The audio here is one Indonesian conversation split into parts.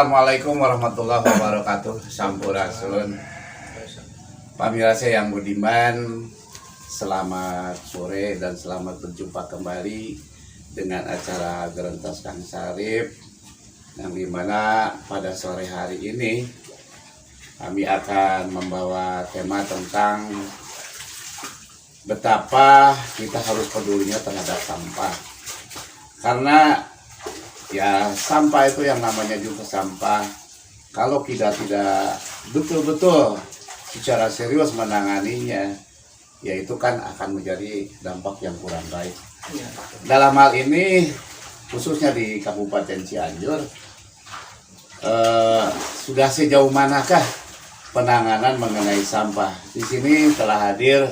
Assalamualaikum warahmatullahi wabarakatuh. Sampurasun. Pamirsa yang budiman, selamat sore dan selamat berjumpa kembali dengan acara Gerentas Kang Sarip, yang dimana pada sore hari ini kami akan membawa tema tentang betapa kita harus pedulinya terhadap sampah. Karena ya sampah itu yang namanya juga sampah, kalau kita tidak betul-betul secara serius menanganinya, ya itu kan akan menjadi dampak yang kurang baik. Dalam hal ini khususnya di Kabupaten Cianjur, sudah sejauh manakah penanganan mengenai sampah? Di sini telah hadir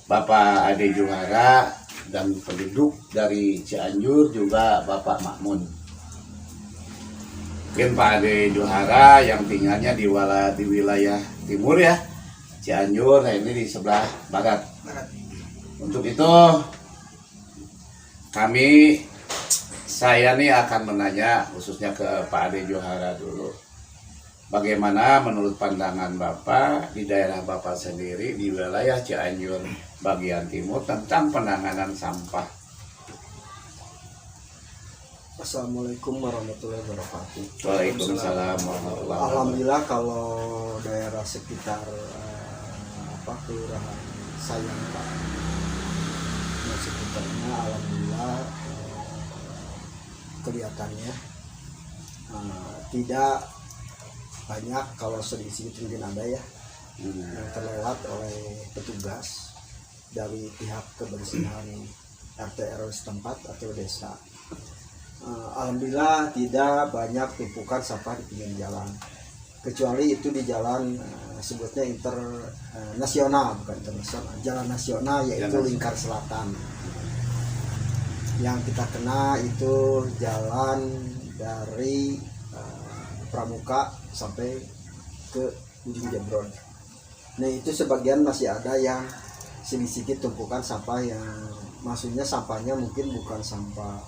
Bapak Ade Juhara dan penduduk dari Cianjur, juga Bapak Makmun. Mungkin Pak Ade Juhara yang tinggalnya di wilayah timur ya, Cianjur, nah ini di sebelah barat. Untuk itu saya nih akan menanya khususnya ke Pak Ade Juhara dulu. Bagaimana menurut pandangan Bapak di daerah Bapak sendiri di wilayah Cianjur bagian timur tentang penanganan sampah? Assalamualaikum warahmatullahi wabarakatuh. Waalaikumsalam warahmatullahi wabarakatuh. Alhamdulillah kalau daerah sekitar kelurahan Sayang Pak dan sekitarnya, alhamdulillah kelihatannya tidak banyak, kalau sedikit mungkin ada ya yang terlewat oleh petugas dari pihak kebersihan RT RW setempat atau desa. Alhamdulillah tidak banyak tumpukan sampah di pinggir jalan, kecuali itu di jalan sebutnya internasional, bukan internasional, jalan nasional, yaitu Lingkar Selatan. Yang kita kena itu jalan dari Pramuka sampai ke ujung Jebron. Nah itu sebagian masih ada yang sedikit tumpukan sampah, yang maksudnya sampahnya mungkin bukan sampah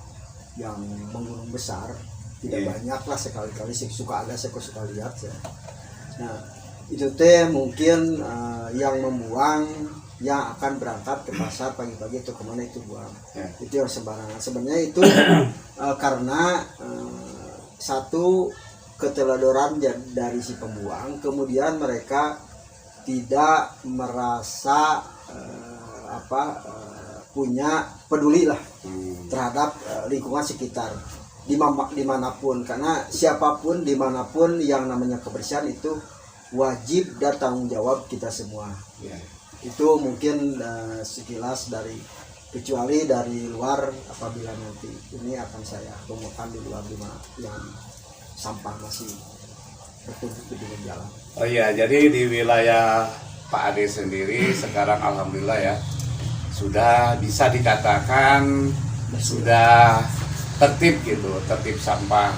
yang menggunung besar, tidak banyak lah, sekali-kali suka lihat ya. Nah itu teh mungkin yang membuang, yang akan berangkat ke pasar pagi-pagi itu kemana itu buang, itu yang sembarangan. Sebenarnya itu karena satu keteledoran dari si pembuang, kemudian mereka tidak merasa punya peduli lah terhadap lingkungan sekitar dimanapun, karena siapapun dimanapun yang namanya kebersihan itu wajib dan tanggung jawab kita semua. Itu mungkin sekilas dari, kecuali dari luar, apabila nanti ini akan saya temukan di luar yang sampah masih bertumpuk di pinggir jalan. Oh iya, jadi di wilayah Pak Ade sendiri sekarang alhamdulillah ya sudah bisa dikatakan sudah tertib gitu, tertib sampah,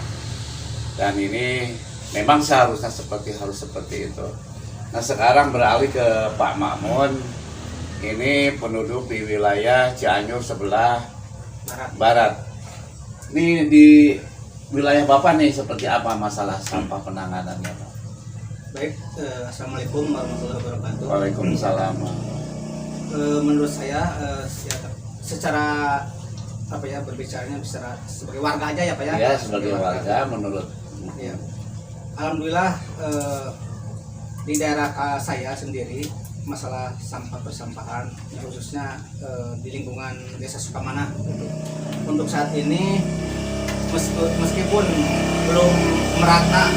dan ini memang seharusnya harus seperti itu. Nah sekarang beralih ke Pak Makmun, ini penduduk di wilayah Cianjur sebelah barat. Ini di wilayah Bapak nih seperti apa masalah sampah penanganannya, Pak? Baik, Assalamualaikum warahmatullahi wabarakatuh. Waalaikumsalam. Menurut saya secara berbicaranya sebagai warga aja ya Pak ya. Ya, sebagai warga menurut. Ya. Alhamdulillah di daerah saya sendiri masalah sampah persampahan khususnya di lingkungan Desa Sukamana untuk saat ini meskipun belum merata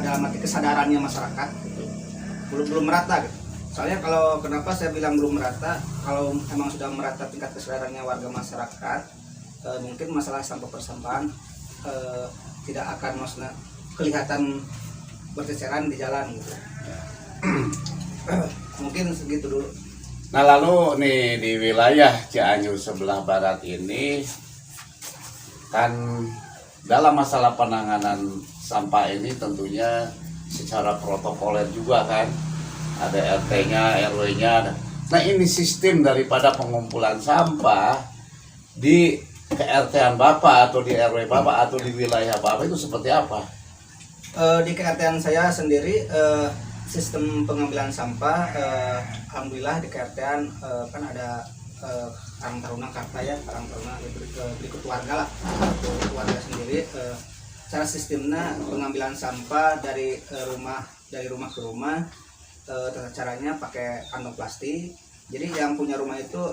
dalam arti kesadarannya masyarakat gitu. belum merata gitu. Soalnya kalau kenapa saya bilang belum merata, kalau emang sudah merata tingkat kesadarannya warga masyarakat, mungkin masalah sampah persampahan tidak akan maksudnya kelihatan berceceran di jalan gitu. Mungkin segitu dulu. Nah lalu nih di wilayah Cianjur sebelah barat ini kan dalam masalah penanganan sampah ini tentunya secara protokoler juga kan, ada RT-nya, RW-nya. Nah ini sistem daripada pengumpulan sampah di ke-RT-an Bapak atau di RW Bapak atau di wilayah Bapak itu seperti apa? Di KRT saya sendiri sistem pengambilan sampah alhamdulillah di KRT kan ada Karang Taruna Karta ya, Karang Taruna berikut warga lah, berikut warga sendiri. Cara sistemnya pengambilan sampah dari rumah ke rumah, tata caranya pakai kantong plastik. Jadi yang punya rumah itu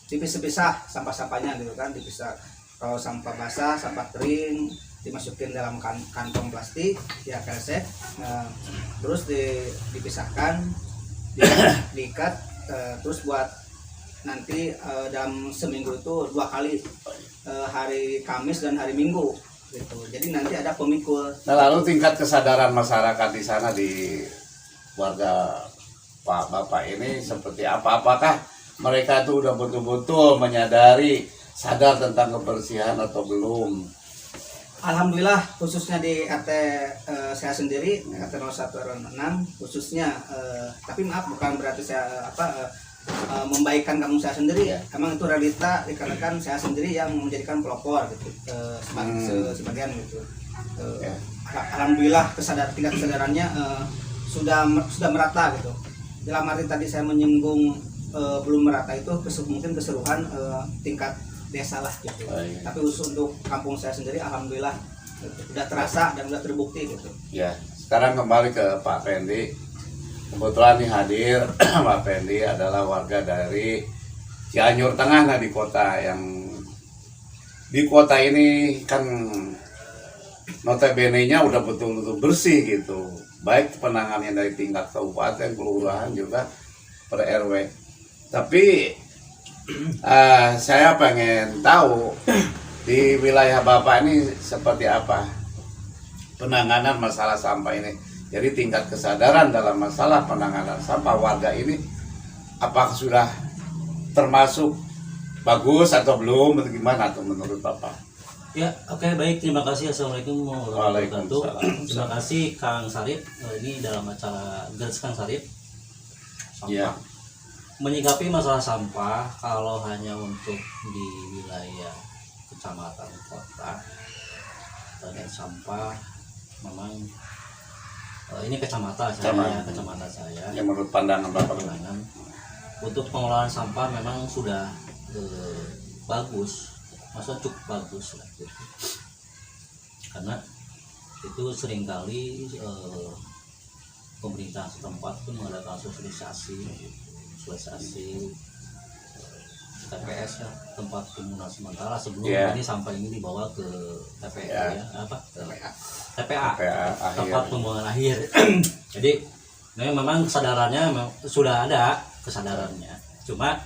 dipisah-pisah sampah-sampahnya gitu kan, dipisah. Kalau sampah basah, sampah kering dimasukin dalam kantong plastik ya kresek, terus dipisahkan, diikat, terus buat nanti dalam seminggu itu 2 kali, hari Kamis dan hari Minggu gitu. Jadi nanti ada pemikul. Nah, lalu tingkat kesadaran masyarakat di sana di warga Pak Bapak ini seperti apa? Apakah mereka itu udah betul-betul menyadari, sadar tentang kebersihan atau belum? Alhamdulillah khususnya di RT saya sendiri, RT 01 RW 6 khususnya, tapi maaf bukan berarti saya membaikkan kampung saya sendiri ya. Emang itu realita dikarenakan saya sendiri yang menjadikan pelopor gitu, sebagian gitu. Alhamdulillah tingkat kesadarannya sudah merata gitu. Dalam arti tadi saya menyinggung belum merata itu mungkin keseluruhan tingkat desa lah gitu. Tapi khusus untuk kampung saya sendiri alhamdulillah udah terasa dan udah terbukti gitu. Ya, sekarang kembali ke Pak Pendi. Kebetulan nih hadir Pak Pendi adalah warga dari Cianjur Tengah, nah di kota ini kan notabene-nya udah betul-betul bersih gitu. Baik penanganannya dari tingkat kabupaten, kelurahan juga per RW. Tapi saya pengen tahu di wilayah Bapak ini seperti apa penanganan masalah sampah ini. Jadi tingkat kesadaran dalam masalah penanganan sampah warga ini apakah sudah termasuk bagus atau belum, atau gimana tuh menurut Bapak? Ya, oke, baik, terima kasih. Assalamualaikum warahmatullahi wabarakatuh. Waalaikumsalam. Terima kasih Kang Sarip. Ini dalam acara Garis Kang Sarip sampah. Ya. Menyikapi masalah sampah kalau hanya untuk di wilayah kecamatan kota dan sampah memang ini kecamatan saya. Yang menurut pandangan Bapak Pandangan untuk pengelolaan sampah memang sudah bagus, maksudnya cukup bagus lah gitu. Karena itu seringkali pemerintah setempat pun mengadakan sosialisasi TPS ya, tempat pembuangan sementara sebelum ini sampah ini dibawa ke TPA TPA tempat pembuangan akhir. Jadi memang kesadarannya sudah ada kesadarannya, cuma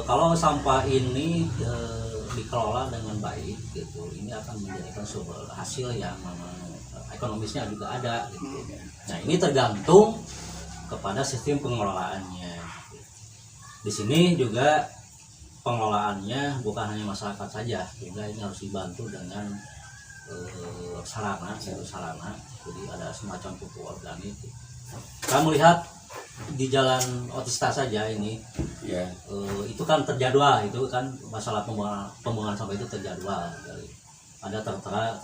kalau sampah ini dikelola dengan baik gitu, ini akan menjadikan sebuah hasil yang memang ekonomisnya juga ada gitu. Nah, ini tergantung kepada sistem pengelolaannya. Di sini juga pengelolaannya bukan hanya masyarakat saja, juga ini harus dibantu dengan sarana. Jadi ada semacam pupuk organik. Kita melihat di Jalan Otista saja ini, itu kan terjadwal, itu kan masalah pembuangan sampah itu terjadwal. Ada tertera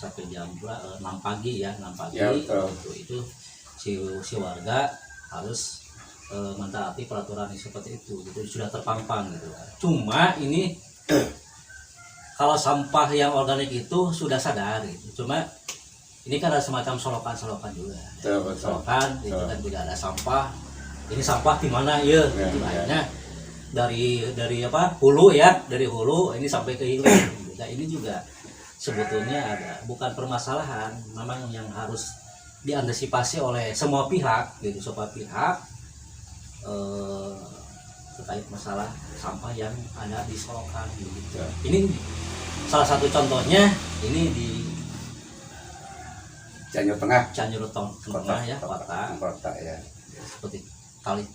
sampai jam 6 pagi ya, 6 pagi. Itu si warga harus mentaati peraturan seperti itu, gitu, sudah terpampang gitu. Cuma ini kalau sampah yang organik itu sudah sadar gitu. Cuma ini kan ada semacam solokan juga. Solokan itu kan juga ada sampah. Ini sampah di mana ya? Akhirnya dari hulu ya, dari hulu ini sampai ke hilir. Nah, ini juga sebetulnya ada bukan permasalahan, memang yang harus diantisipasi oleh semua pihak gitu, terkait masalah sampah yang ada di solokan gitu. Ini salah satu contohnya ini di Cianjur Tengah ya, kota ya. Seperti kali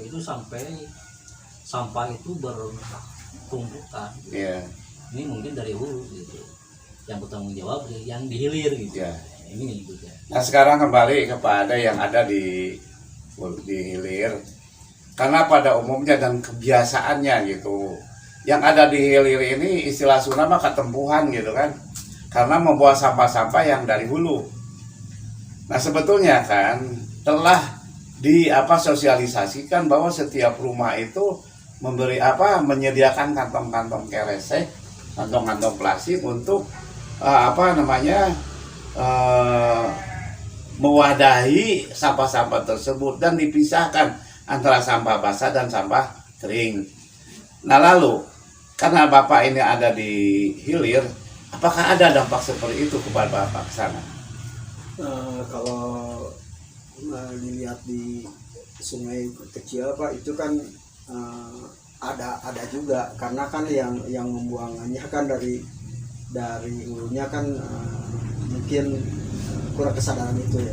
itu sampai sampah itu bertumpukan gitu. Ini mungkin dari hulu gitu, yang bertanggung jawab yang di hilir gitu. Ini juga. Nah, sekarang kembali kepada yang ada di hilir. Karena pada umumnya dan kebiasaannya gitu, yang ada di hilir ini istilah Sunda mah ketempuhan gitu kan, karena membawa sampah-sampah yang dari hulu. Nah sebetulnya kan telah sosialisasikan bahwa setiap rumah itu menyediakan kantong-kantong keresek, kantong-kantong plastik untuk mewadahi sampah-sampah tersebut dan dipisahkan antara sampah basah dan sampah kering. Nah lalu karena Bapak ini ada di hilir, apakah ada dampak seperti itu kepada Bapak ke sana? Kalau dilihat di sungai kecil Pak, itu kan ada juga, karena kan yang membuangannya kan dari hulunya kan mungkin kurang kesadaran itu ya.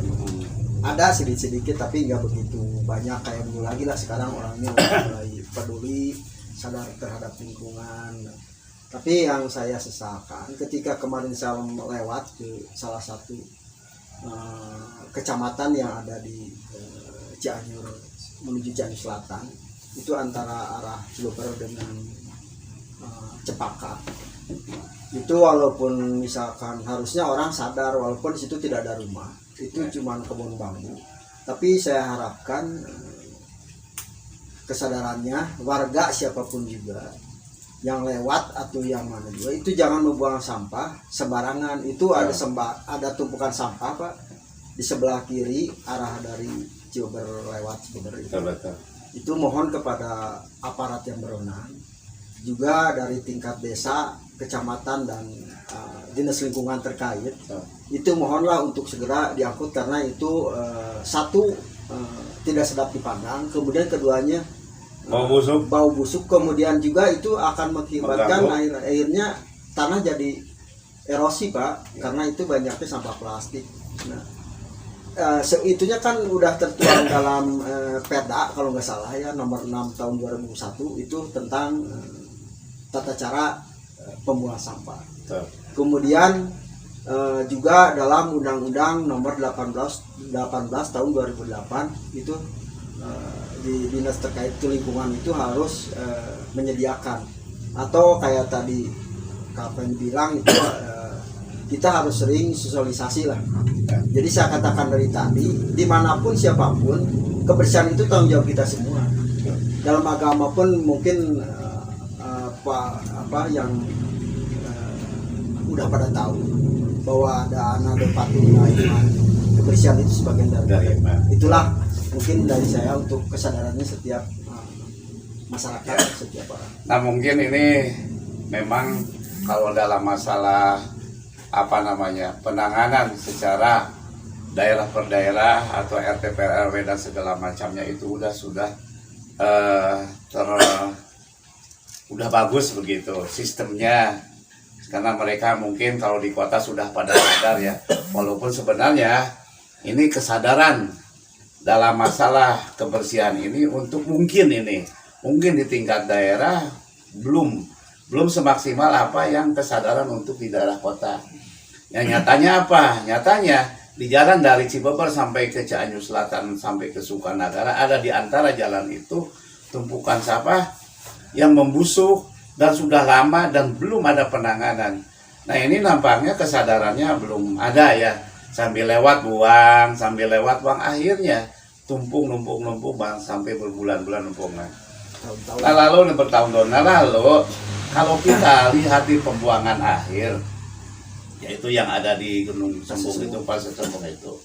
Ada sedikit tapi nggak begitu banyak kayak dulu lagi lah. Sekarang orangnya mulai peduli, sadar terhadap lingkungan. Tapi yang saya sesalkan ketika kemarin saya lewat ke salah satu kecamatan yang ada di Cianjur menuju Cianjur Selatan, itu antara arah Cilebar dengan Cepaka. Itu walaupun misalkan harusnya orang sadar, walaupun di situ tidak ada rumah, itu cuma kebun bambu, tapi saya harapkan kesadarannya warga siapapun juga yang lewat atau yang mana juga itu jangan membuang sampah sembarangan. Itu ada tumpukan sampah Pak di sebelah kiri arah dari Cilebar lewat Cilebar itu. Itu mohon kepada aparat yang berwenang juga dari tingkat desa, kecamatan dan dinas lingkungan terkait, itu mohonlah untuk segera diangkut, karena itu satu tidak sedap dipandang, kemudian keduanya bau busuk, kemudian juga itu akan mengakibatkan airnya tanah jadi erosi Pak, karena itu banyaknya sampah plastik. Nah, itunya kan udah tertuang dalam Perda kalau nggak salah ya, nomor 6 tahun 2001 itu tentang tata cara pembuangan sampah. Kemudian juga dalam Undang-Undang nomor 18 tahun 2008 itu di dinas terkait lingkungan itu harus menyediakan, atau kayak tadi Kapen bilang itu kita harus sering sosialisasi lah. Jadi saya katakan dari tadi, dimanapun siapapun kebersihan itu tanggung jawab kita semua. Dalam agama pun mungkin apa yang udah pada tahu bahwa ada anak patuna iman, kebersihan itu sebagian dari iman. Itulah mungkin dari saya untuk kesadarannya setiap masyarakat, setiap orang. Nah mungkin ini memang kalau dalam masalah penanganan secara daerah per daerah atau RT per RW dan segala macamnya itu sudah udah bagus begitu sistemnya, karena mereka mungkin kalau di kota sudah pada sadar ya, walaupun sebenarnya ini kesadaran dalam masalah kebersihan ini mungkin di tingkat daerah belum semaksimal apa yang kesadaran untuk di daerah kota. Yang nyatanya apa? Nyatanya di jalan dari Cilebar sampai ke Cianjur Selatan sampai ke Sukanagara, ada di antara jalan itu tumpukan sampah yang membusuk dan sudah lama dan belum ada penanganan. Nah ini nampaknya kesadarannya belum ada ya. Sambil lewat buang, akhirnya numpuk bang sampai berbulan-bulan numpukan. Nah lalu bertahun-tahun. Nah lalu kalau kita lihat di pembuangan akhir, yaitu yang ada di Gunung Sembung itu, Pasir Sembung itu,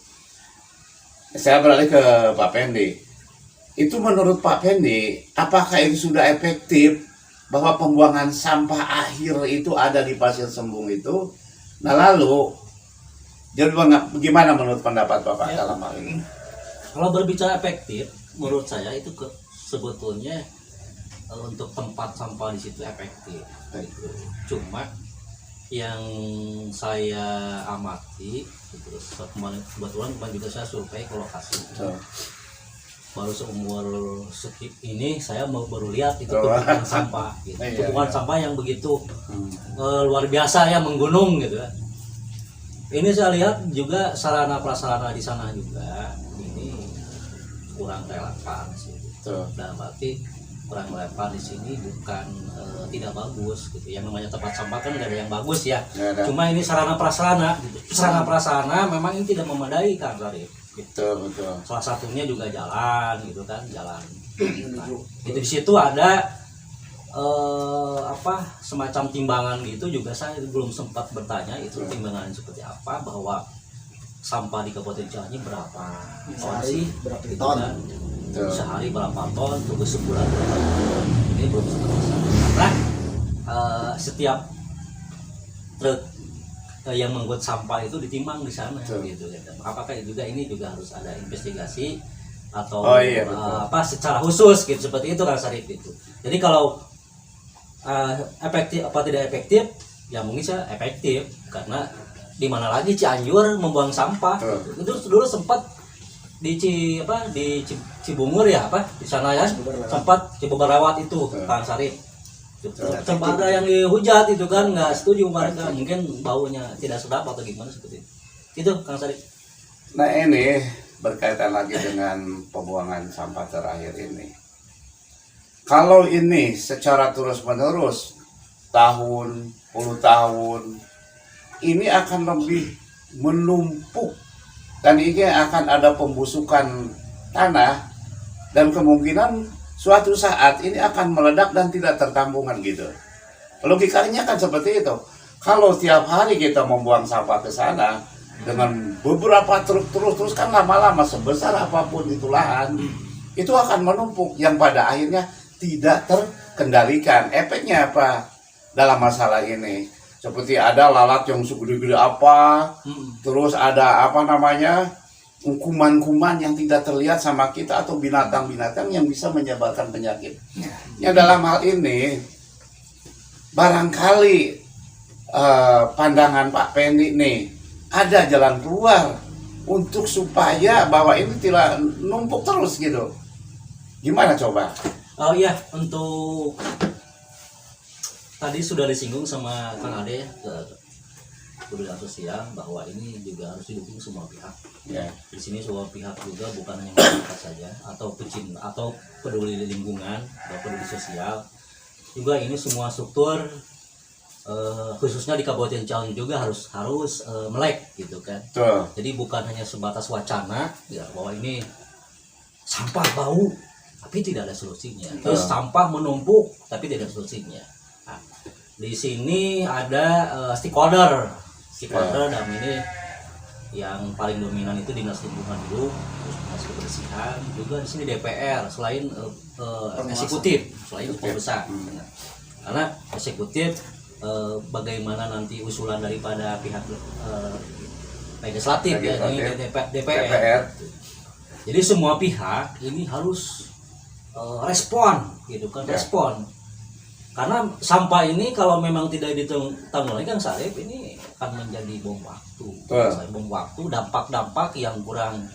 saya beralih ke Pak Pendi. Itu menurut Pak Pendi, apakah itu sudah efektif bahwa pembuangan sampah akhir itu ada di Pasir Sembung itu? Nah lalu, jadi bagaimana menurut pendapat Bapak dalam hal ini? Kalau berbicara efektif, menurut saya itu sebetulnya untuk tempat sampah di situ efektif. Gitu. Cuma yang saya amati, terus kebetulan juga saya survei ke lokasi. Baru seumur ini saya baru lihat itu tumpukan sampah, gitu. Tumpukan sampah yang begitu luar biasa ya, menggunung gitu. Ini saya lihat juga sarana prasarana di sana juga ini kurang relevan sih. Betul. Dalam arti orang melempar di sini bukan tidak bagus gitu. Yang namanya tempat sampah kan nggak ada yang bagus ya. Nggak ada. Cuma ini sarana prasarana gitu. Sarana prasarana memang ini tidak memadai kan Sarif. Betul, betul. Salah satunya juga jalan gitu kan, jalan. Nah, itu di situ ada semacam timbangan gitu juga. Saya belum sempat bertanya itu timbangan seperti apa, bahwa sampah di Kabupaten Cianjur berapa ton Sehari sih berapa gitu ton? kan. Betul. Sehari berapa ton, terus sebulan berapa ton, ini belum sempat kesana. Karena setiap truk yang mengangkut sampah itu ditimbang di sana. Betul. Gitu kan. Apakah juga ini juga harus ada investigasi atau Oh, iya, betul. secara khusus gitu, seperti itu kan Sarif gitu. Jadi kalau efektif apa tidak efektif, ya mungkin saya efektif karena di mana lagi Cianjur membuang sampah. Betul. Itu dulu sempat di Cibungur ya di sana ya, Cibubur lewat. sempat Cibubur lewat itu Betul. Kang Sarif. Betul. Sempat ada yang dihujat itu kan, nggak setuju mereka, mungkin baunya tidak sedap atau gimana seperti itu Kang Sarif. Nah, ini berkaitan lagi dengan pembuangan sampah terakhir ini. Kalau ini secara terus-menerus tahun, puluh tahun, ini akan lebih menumpuk dan ini akan ada pembusukan tanah dan kemungkinan suatu saat ini akan meledak dan tidak tertampungan gitu. Logikanya kan seperti itu. Kalau tiap hari kita membuang sampah ke sana dengan beberapa truk terus kan lama-lama sebesar apapun itu lahan, itu akan menumpuk yang pada akhirnya tidak terkendalikan. Efeknya apa dalam masalah ini? Seperti ada lalat yang segede-gede apa, terus ada kuman-kuman yang tidak terlihat sama kita atau binatang-binatang yang bisa menyebarkan penyakit. Yang dalam hal ini barangkali pandangan Pak Pendi nih ada jalan keluar untuk supaya bahwa ini tidak numpuk terus gitu. Gimana coba? Oh iya, untuk tadi sudah disinggung sama Kang Ade ke Kementerian Sosial bahwa ini juga harus didukung semua pihak. Ya. Di sini semua pihak juga bukan hanya masyarakat saja atau pecinta atau peduli lingkungan atau peduli sosial. Juga ini semua struktur khususnya di Kabupaten Cianjur juga harus melek gitu kan. Tuh. Jadi bukan hanya sebatas wacana ya bahwa ini sampah bau tapi tidak ada solusinya. Terus sampah menumpuk tapi tidak ada solusinya. Nah, di sini ada stakeholder dalam ini yang paling dominan itu Dinas Lingkungan dulu, terus Dinas Kebersihan, juga di sini DPR selain eksekutif, selain pembesar. Karena eksekutif bagaimana nanti usulan daripada pihak legislatif ya, ini DPR. Jadi semua pihak ini harus respon gitu kan, respon. Karena sampah ini kalau memang tidak ditanggulangi kan Sarif, ini akan menjadi bom waktu. Bom waktu, dampak-dampak yang kurang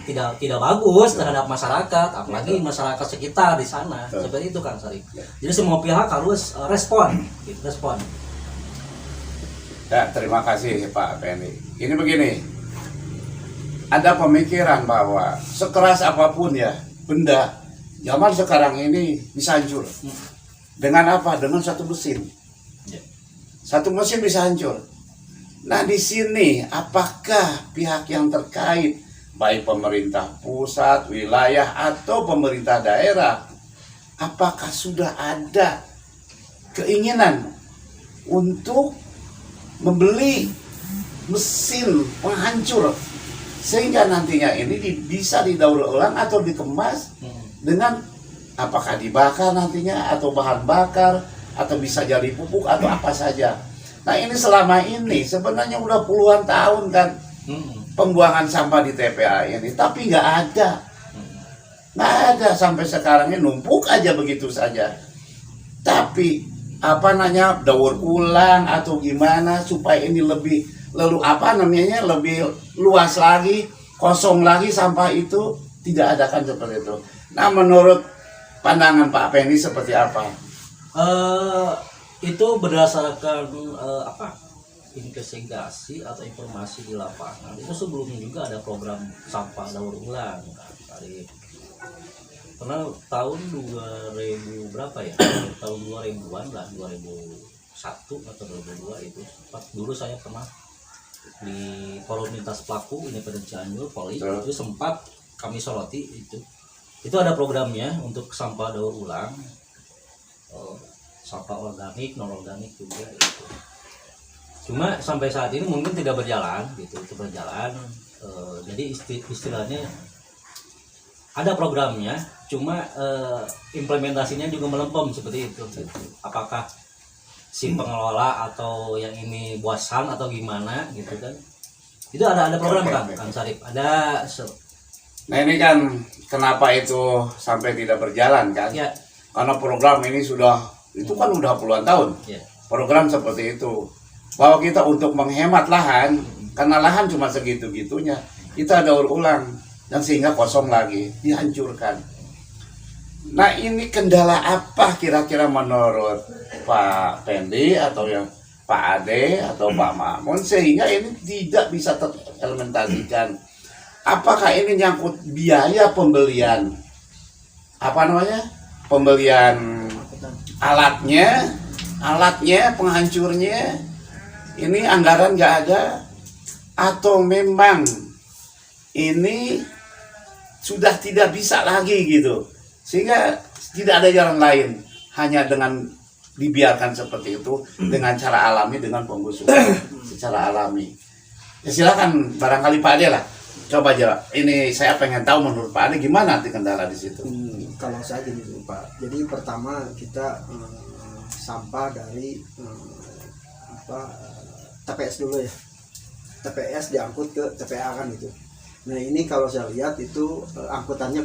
tidak bagus terhadap masyarakat, apalagi masyarakat sekitar di sana. Seperti itu kan Sarif. Jadi semua pihak harus respon. Ya, terima kasih Pak Pendi. Ini begini, ada pemikiran bahwa sekeras apapun ya benda zaman sekarang ini bisa hancur. Dengan apa? Dengan satu mesin. Satu mesin bisa hancur. Nah, di sini apakah pihak yang terkait, baik pemerintah pusat, wilayah atau pemerintah daerah, apakah sudah ada keinginan untuk membeli mesin penghancur sehingga nantinya ini bisa didaur ulang atau dikemas dengan apakah dibakar nantinya atau bahan bakar atau bisa jadi pupuk atau apa saja. Nah, ini selama ini sebenarnya udah puluhan tahun kan pembuangan sampah di TPA ini, tapi nggak ada sampai sekarang ini numpuk aja begitu saja. Tapi daur ulang atau gimana supaya ini lebih lebih luas lagi, kosong lagi sampah itu tidak ada kan seperti itu. Nah, menurut pandangan Pak Pendi seperti apa? Itu berdasarkan investigasi atau informasi di lapangan. Itu sebelumnya juga ada program sampah daur ulang kan. Karena tahun 2000 berapa ya? Tahun 2000-an lah, 2001 atau 2002 itu. Dulu saya pernah di Forum Lintas Pelaku Independen Cianjur Poli, itu sempat kami soroti itu. Itu ada programnya untuk sampah daur ulang, sampah organik, non organik juga itu. Cuma sampai saat ini mungkin tidak berjalan gitu, itu berjalan. Jadi istilahnya ada programnya, cuma implementasinya juga melempem seperti itu. Gitu. Apakah si pengelola atau yang ini bosan atau gimana gitu kan? Itu ada program kan, Kang Sarip. Ada. Nah ini kan kenapa itu sampai tidak berjalan kan? Ya. Karena program ini itu kan udah puluhan tahun. Ya. Program seperti itu. Bahwa kita untuk menghemat lahan, karena lahan cuma segitu-gitunya, kita daur ulang dan sehingga kosong lagi, dihancurkan. Nah ini kendala apa kira-kira menurut Pak Pendi atau yang Pak Ade atau Pak Mamun sehingga ini tidak bisa terimplementasikan? Apakah ini nyangkut biaya pembelian pembelian alatnya, penghancurnya, ini anggaran nggak ada, atau memang ini sudah tidak bisa lagi gitu, sehingga tidak ada jalan lain hanya dengan dibiarkan seperti itu dengan cara alami, dengan pembusukan secara alami. Ya silakan barangkali Pak Ade lah, coba aja. Ini saya pengen tahu menurut Pak Ade gimana nanti kendala di situ. Kalau saya gini dulu Pak, jadi pertama kita sampah dari TPS dulu ya, TPS diangkut ke TPA kan gitu. Nah ini kalau saya lihat itu angkutannya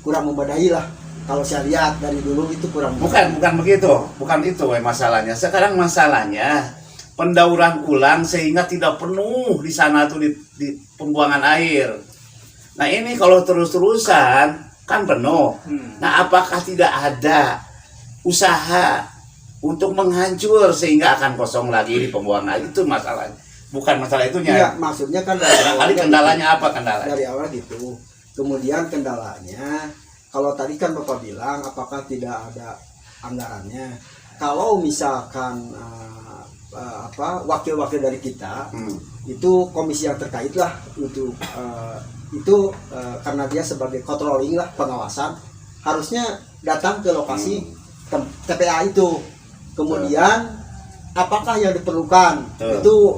kurang memadai lah. Kalau saya lihat dari dulu itu kurang. Bukan begitu, bukan itu masalahnya. Sekarang masalahnya pendauran ulang sehingga tidak penuh di sana tuh di pembuangan air. Nah ini kalau terus-terusan kan penuh. Nah apakah tidak ada usaha untuk menghancur sehingga akan kosong lagi di pembuangan air? Itu masalahnya. Bukan masalah itunya. Iya, maksudnya kan dari awal kendalanya gitu. Apa kendalanya? Dari awal gitu. Kemudian kendalanya, kalau tadi kan Bapak bilang apakah tidak ada anggarannya. Kalau misalkan wakil-wakil dari kita itu komisi yang terkait lah itu karena dia sebagai controlling lah, pengawasan, harusnya datang ke lokasi TPA itu. Kemudian apakah yang diperlukan itu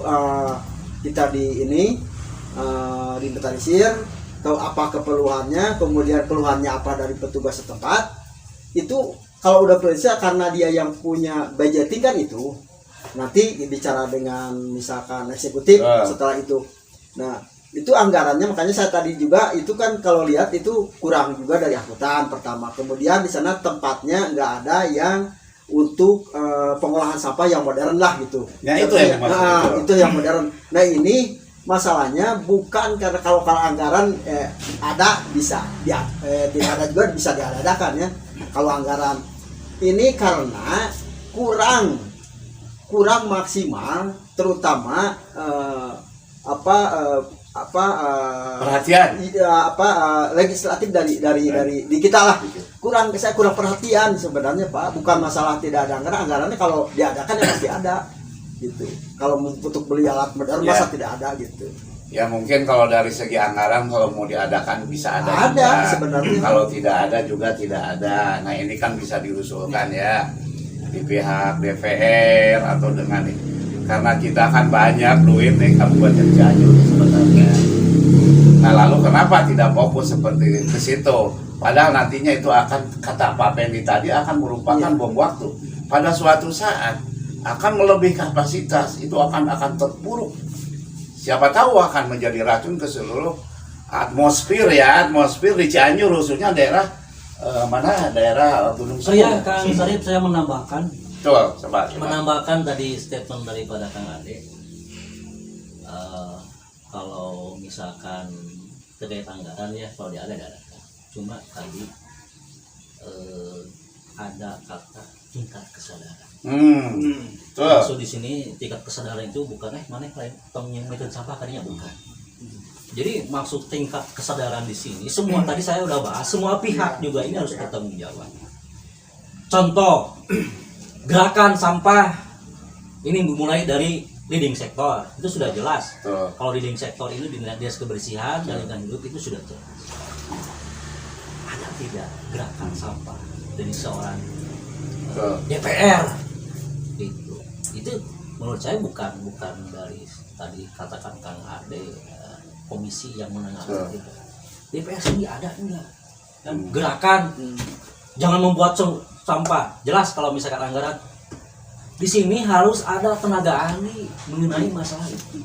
kita diinventarisir, apa keperluannya, kemudian keluhannya apa dari petugas setempat. Itu kalau udah periksa, karena dia yang punya budgeting kan, itu nanti bicara dengan misalkan eksekutif setelah itu. Nah itu anggarannya, makanya saya tadi juga itu kan kalau lihat itu kurang juga dari angkutan pertama. Kemudian di sana tempatnya nggak ada yang untuk pengolahan sampah yang modern lah gitu. Ya itu yang itu yang modern. Nah ini masalahnya bukan karena kalau anggaran ada bisa tidak ada juga bisa diadakan ya. Kalau anggaran ini karena kurang maksimal, terutama perhatian legislatif dari di kita lah. Saya kurang perhatian sebenarnya Pak, bukan masalah tidak ada anggarannya kalau diadakan ya pasti ada gitu. Kalau untuk beli alat modern masa tidak ada gitu. Ya mungkin kalau dari segi anggaran kalau mau diadakan bisa ada juga sebenarnya. Kalau tidak ada juga tidak ada. Nah ini kan bisa diusulkan ya di pihak DPR atau dengan karena kita kan banyak duit nih Kabupaten Cianjur sebenarnya. Nah lalu kenapa tidak fokus seperti ke situ? Padahal nantinya itu akan, kata Pak Pendi tadi, akan merupakan bom waktu. Pada suatu saat akan melebihi kapasitas, itu akan terpuruk. Siapa tahu akan menjadi racun ke seluruh atmosfer di Cianjur, khususnya daerah daerah Gunung Semu. Saya Kang Sarip, saya menambahkan. Betul, coba. Menambahkan tadi statement daripada Kang Ade. Kalau misalkan terkait anggaran ya, kalau dia ada. Cuma tadi ada kata tingkat kesadaran. Maksud di sini tingkat kesadaran itu bukan mana lain tong yang meter sampah tadinya bukan. Jadi maksud tingkat kesadaran di sini semua tadi saya udah bahas, semua pihak juga ini harus bertanggung jawab. Contoh gerakan sampah ini mulai dari leading sektor itu sudah jelas. Betul. Kalau leading sektor ini di dinas kebersihan dan lingkungan hidup itu sudah jelas. Ada tidak gerakan sampah dari seorang Betul. DPR itu menurut saya bukan dari tadi katakan Kang Ade komisi yang menangani itu. DPR sendiri ada enggak? Dan gerakan jangan membuat sampah. Jelas kalau misalkan anggaran di sini harus ada tenaga ahli mengenai masalah itu.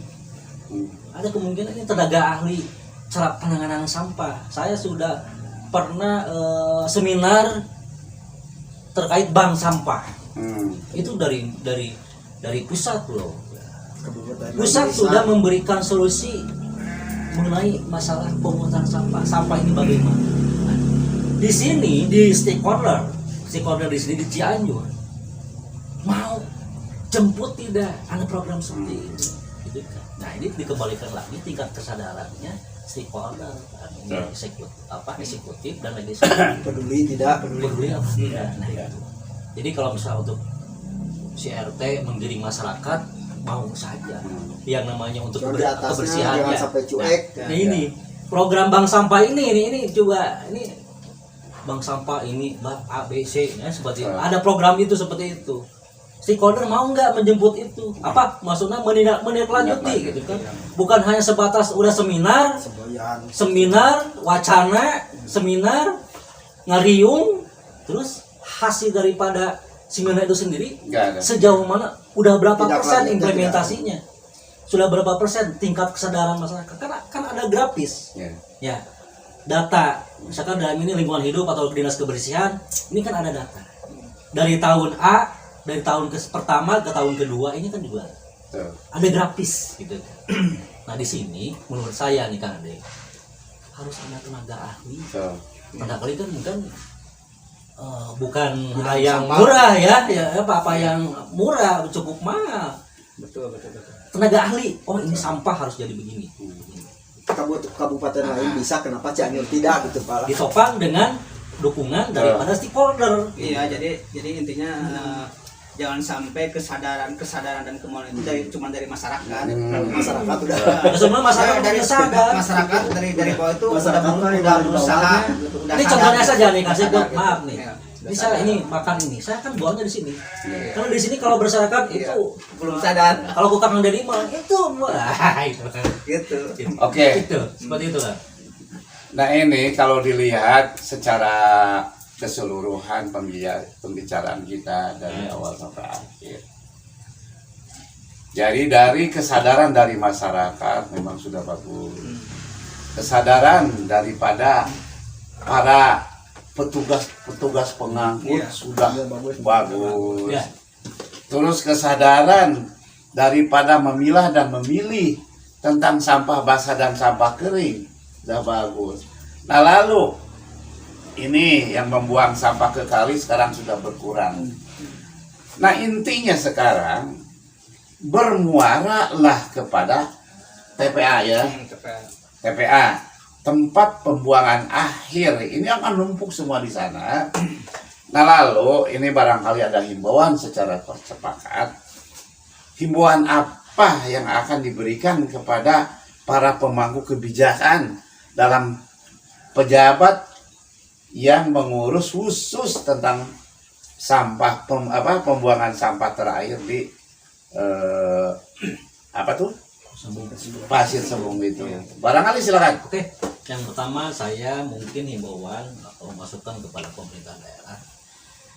Ada kemungkinan ini tenaga ahli cara penanganan sampah. Saya sudah pernah seminar terkait bank sampah. Itu dari pusat loh. Pusat sudah memberikan solusi mengenai masalah pemungutan sampah. Sampah ini bagaimana? Nah, di sini di stakeholder di sini di Cianjur mau jemput tidak ada program seperti ini. Gitu kan. Nah ini dikembalikan lagi tingkat kesadarannya stakeholder, eksekutif dan legislatif peduli tidak peduli apa tidak. Nah itu. Jadi kalau misalnya untuk CRT menggiring masyarakat mau saja yang namanya untuk kebersihan jangan ya. sampai cuek. Nah ini program bank sampah ini coba ini bank sampah ini bank ABC ya seperti itu. Ada program itu seperti itu. Stakeholder mau nggak menjemput itu? Apa maksudnya menindaklanjuti gitu kan? Bukan hanya sebatas udah seminar wacana, seminar ngariung, terus hasil daripada seminar itu sendiri sejauh mana udah berapa persen implementasinya, sudah berapa persen tingkat kesadaran masyarakat, karena kan ada grafis ya data misalkan dalam ini lingkungan hidup atau dinas kebersihan ini kan ada data dari tahun A, dari tahun pertama ke tahun kedua ini kan juga ada grafis gitu. Nah di sini menurut saya nih Kang Ade harus ada tenaga ahli. Tenaga ahli kan bukan hal yang murah ya apa yang murah cukup mahal. Betul. Tenaga ahli, oh ini sampah harus jadi begini. Kabupaten lain bisa, kenapa Cianjur tidak gitu Pak? Ditopang dengan dukungan daripada stakeholder. Iya, jadi intinya jangan sampai kesadaran dan kemauan itu cuma dari masyarakat. Masyarakat udah Sebenarnya masyarakat dari sadar. masyarakat dari bawah itu Masyarakat udah berusaha. Ini contohnya saja nih kasih maaf nih. Bisa ini makan ini, saya kan buangnya di sini. Kalau di sini kalau berserakan itu belum sadar. Kalau bukan dari mall itu Gitu. Oke. Itu seperti itu kan. Nah ini kalau dilihat secara keseluruhan pembicaraan kita dari awal sampai akhir. Jadi dari kesadaran dari masyarakat memang sudah bagus. Kesadaran daripada para petugas pengangkut sudah bagus. Ya. Terus kesadaran daripada memilah dan memilih tentang sampah basah dan sampah kering sudah bagus. Nah lalu ini yang membuang sampah ke kali sekarang sudah berkurang. Nah intinya sekarang bermuaralah kepada TPA ya. TPA, tempat pembuangan akhir. Ini akan numpuk semua di sana. Nah lalu ini barangkali ada himbauan secara tersepakat. Himbauan apa yang akan diberikan kepada para pemangku kebijakan dalam pejabat yang mengurus khusus tentang sampah pembuangan sampah terakhir di Pasir Sembung itu. Barangkali silakan. Oke, yang pertama saya mungkin himbauan atau masukan kepada pemerintah daerah.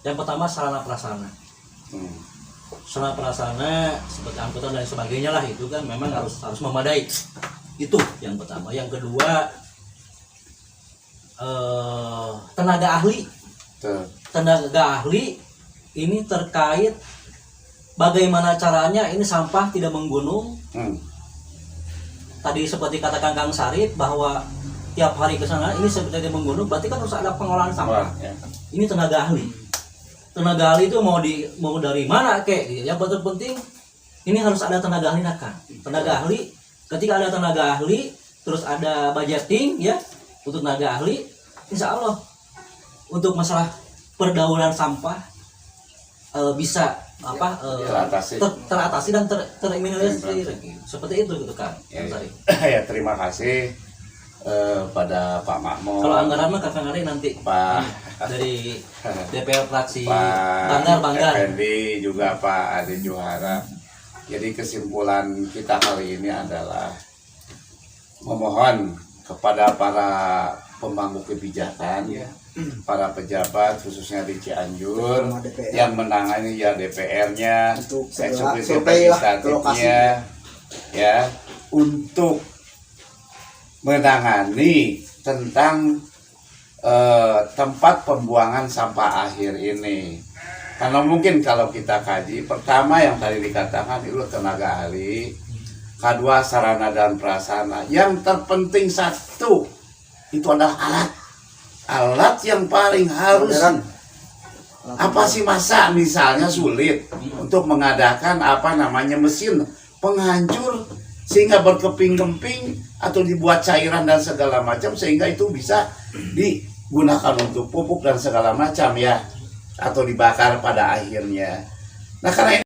Yang pertama sarana prasarana. Sarana prasarana seperti angkutan dan sebagainya lah itu kan memang harus memadai. Itu yang pertama. Yang kedua tenaga ahli. Tenaga ahli ini terkait bagaimana caranya ini sampah tidak menggunung. Tadi seperti katakan Kang Sarip bahwa tiap hari ke sana ini seperti menggunung, berarti kan harus ada pengolahan sampah. Ini tenaga ahli. Tenaga ahli itu mau dari mana kek? Yang penting ini harus ada tenaga ahli nakal. Tenaga ahli, ketika ada tenaga ahli terus ada budgeting ya untuk tenaga ahli, insya Allah untuk masalah pergaulan sampah bisa teratasi dan terminimalisir seperti itu gitu kan. Ya, ya terima kasih pada Pak Makmur. Kalau anggaran mah Kakang Ari nanti Pak dari DPR fraksi Pak Banggar. Effendi juga Pak Adi Juhara. Jadi kesimpulan kita kali ini adalah memohon kepada para pemangku kebijakan, para pejabat khususnya di Cianjur Sama DPR. yang menangani ya DPR-nya, Untuk segera eksekutif survei lah ke legislatifnya, ya untuk menangani tentang tempat pembuangan sampah akhir ini. Karena mungkin kalau kita kaji, pertama yang tadi dikatakan itu tenaga ahli, kedua sarana dan prasarana, yang terpenting satu itu adalah alat yang paling harus. Modern. Apa sih masa misalnya sulit untuk mengadakan mesin penghancur sehingga berkeping-keping atau dibuat cairan dan segala macam sehingga itu bisa digunakan untuk pupuk dan segala macam ya, atau dibakar pada akhirnya. Nah karena ini